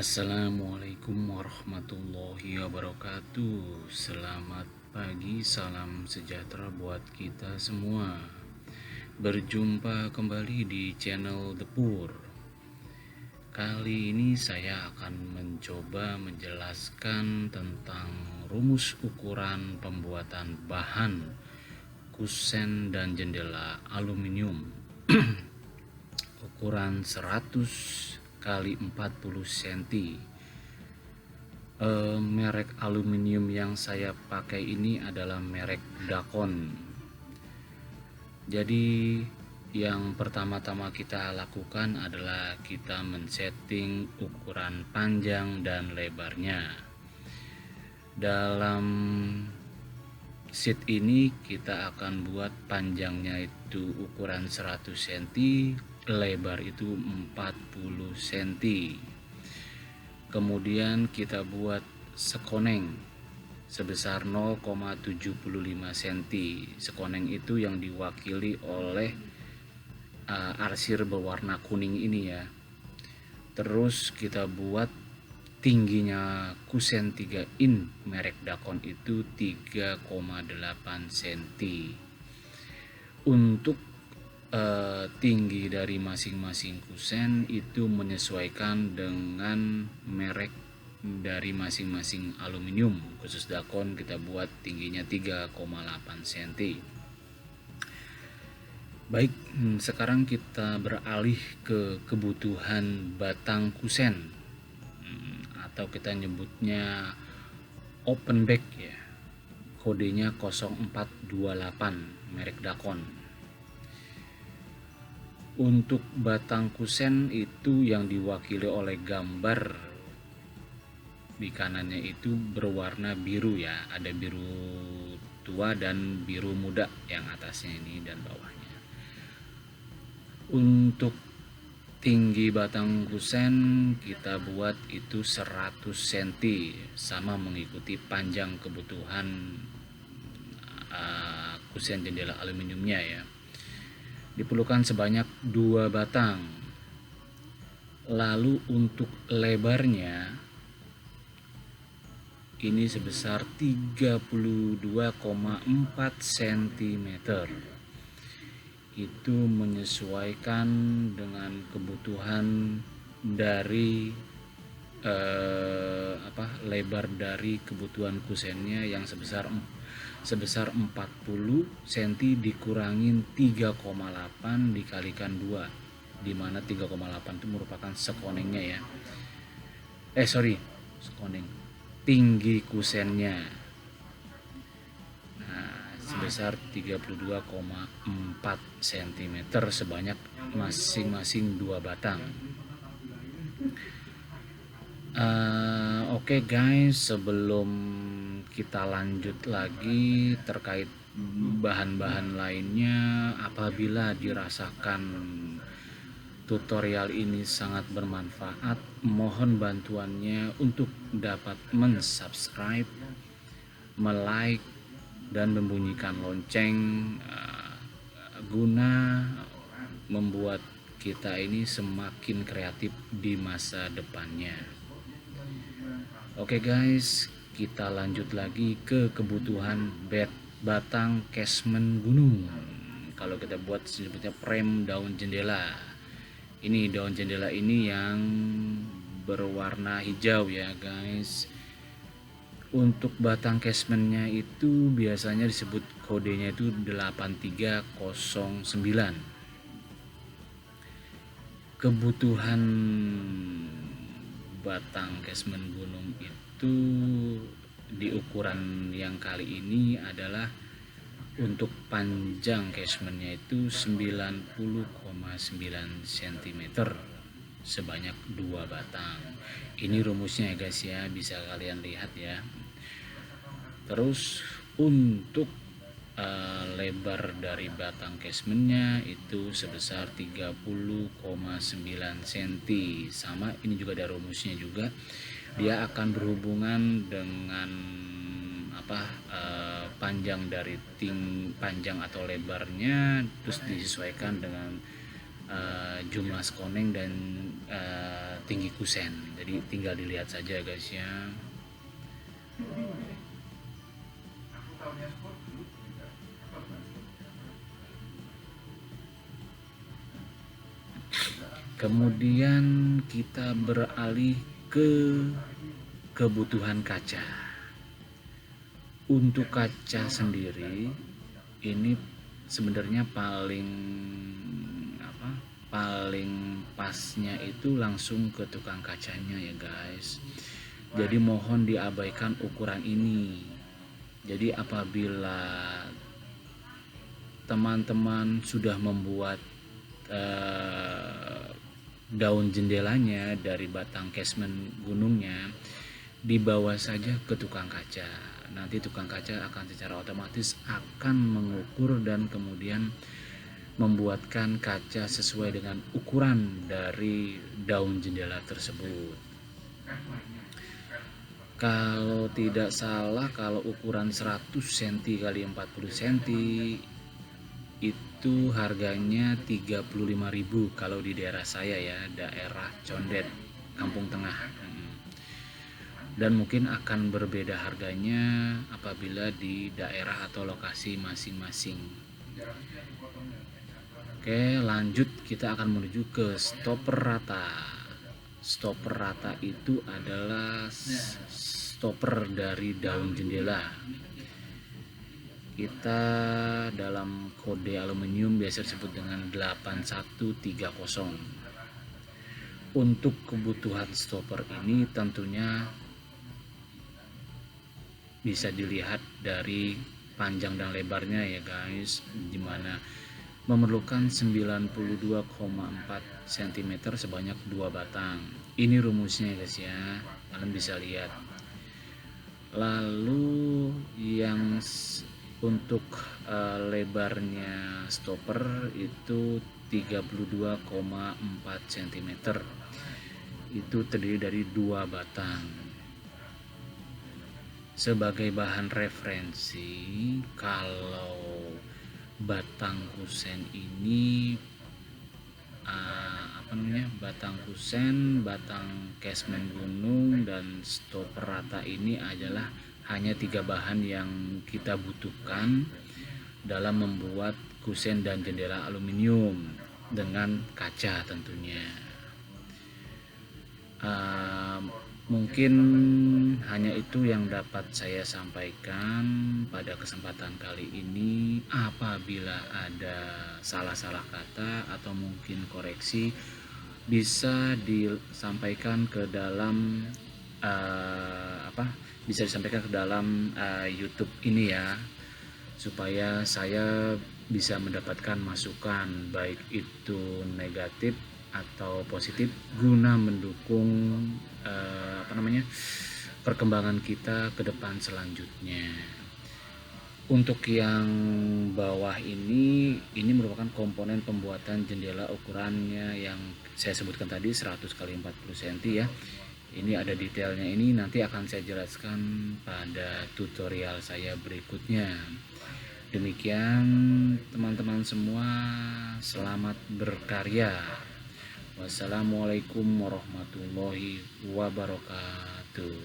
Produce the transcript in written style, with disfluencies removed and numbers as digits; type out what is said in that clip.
Assalamualaikum warahmatullahi wabarakatuh. Selamat pagi, salam sejahtera buat kita semua. Berjumpa kembali di channel The Pur. Kali ini saya akan mencoba menjelaskan tentang rumus ukuran pembuatan bahan kusen dan jendela aluminium ukuran 100 kali 40 cm. Merek aluminium yang saya pakai ini adalah merek Dacon. Jadi yang pertama-tama kita lakukan adalah kita men-setting ukuran panjang dan lebarnya. Dalam sheet ini kita akan buat panjangnya itu ukuran 100 cm, lebar itu 40 cm. Kemudian kita buat sekoneng sebesar 0,75 cm. Sekoneng itu yang diwakili oleh arsir berwarna kuning ini ya. Terus kita buat tingginya kusen 3 in merek Dacon itu 3,8 cm. Untuk tinggi dari masing-masing kusen itu menyesuaikan dengan merek dari masing-masing aluminium. Khusus Dacon kita buat tingginya 3,8 cm. Baik, sekarang kita beralih ke kebutuhan batang kusen, atau kita nyebutnya open back ya. Kodenya 0428 merek Dacon. Untuk batang kusen itu yang diwakili oleh gambar di kanannya itu berwarna biru ya, ada biru tua dan biru muda yang atasnya ini dan bawahnya. Untuk tinggi batang kusen kita buat itu 100 cm, sama mengikuti panjang kebutuhan kusen jendela aluminiumnya ya. Diperlukan sebanyak 2 batang. Lalu untuk lebarnya ini sebesar 32,4 cm. Itu menyesuaikan dengan kebutuhan dari lebar dari kebutuhan kusennya yang sebesar 40 cm dikurangin 3,8 dikalikan 2, dimana 3,8 itu merupakan sekonengnya ya. Sekoneng tinggi kusennya. Sebesar 32,4 cm sebanyak masing-masing 2 batang. Oke guys, sebelum kita lanjut lagi terkait bahan-bahan lainnya, apabila dirasakan tutorial ini sangat bermanfaat, mohon bantuannya untuk dapat mensubscribe, melike, dan membunyikan lonceng guna membuat kita ini semakin kreatif di masa depannya. Oke guys, kita lanjut lagi ke kebutuhan batang casement gunung. Kalau kita buat sebutnya frame daun jendela. Ini daun jendela ini yang berwarna hijau ya guys. Untuk batang casementnya itu biasanya disebut kodenya itu 8309. Kebutuhan batang casement gunung itu di ukuran yang kali ini adalah untuk panjang casementnya itu 90,9 cm sebanyak 2 batang. Ini rumusnya ya guys ya, bisa kalian lihat ya. Terus untuk lebar dari batang casementnya itu sebesar 30,9 cm. Sama, ini juga ada rumusnya juga. Dia akan berhubungan dengan panjang dari panjang atau lebarnya, terus disesuaikan dengan jumlah skoneng dan tinggi kusen. Jadi tinggal dilihat saja guys ya. Kemudian kita beralih ke kebutuhan kaca. Untuk kaca sendiri ini sebenarnya paling pasnya itu langsung ke tukang kacanya ya guys. Jadi mohon diabaikan ukuran ini. Jadi apabila teman-teman sudah membuat daun jendelanya dari batang casement gunungnya, dibawa saja ke tukang kaca. Nanti tukang kaca akan secara otomatis akan mengukur dan kemudian membuatkan kaca sesuai dengan ukuran dari daun jendela tersebut. Kalau tidak salah, kalau ukuran 100 cm kali 40 cm itu harganya 35.000 kalau di daerah saya ya, daerah Condet, Kampung Tengah. Dan mungkin akan berbeda harganya apabila di daerah atau lokasi masing-masing. Oke, lanjut kita akan menuju ke stopper rata. Stopper rata itu adalah stopper dari daun jendela. Kita dalam kode aluminium biasa disebut dengan 8130. Untuk kebutuhan stopper ini tentunya bisa dilihat dari panjang dan lebarnya ya guys, dimana memerlukan 92,4 cm sebanyak 2 batang. Ini rumusnya guys ya, kalian bisa lihat. Lalu yang untuk lebarnya stopper itu 32,4 cm. Itu terdiri dari 2 batang. Sebagai bahan referensi, kalau batang kusen ini batang kusen, batang casement gunung, dan stopper rata ini adalah hanya 3 bahan yang kita butuhkan dalam membuat kusen dan jendela aluminium dengan kaca tentunya. Mungkin hanya itu yang dapat saya sampaikan pada kesempatan kali ini. Apabila ada salah-salah kata atau mungkin koreksi, bisa disampaikan ke dalam YouTube ini ya, supaya saya bisa mendapatkan masukan baik itu negatif atau positif guna mendukung perkembangan kita ke depan selanjutnya. Untuk yang bawah ini merupakan komponen pembuatan jendela ukurannya yang saya sebutkan tadi 100 x 40 cm ya. Ini ada detailnya, ini nanti akan saya jelaskan pada tutorial saya berikutnya. Demikian teman-teman semua, selamat berkarya. Wassalamualaikum warahmatullahi wabarakatuh.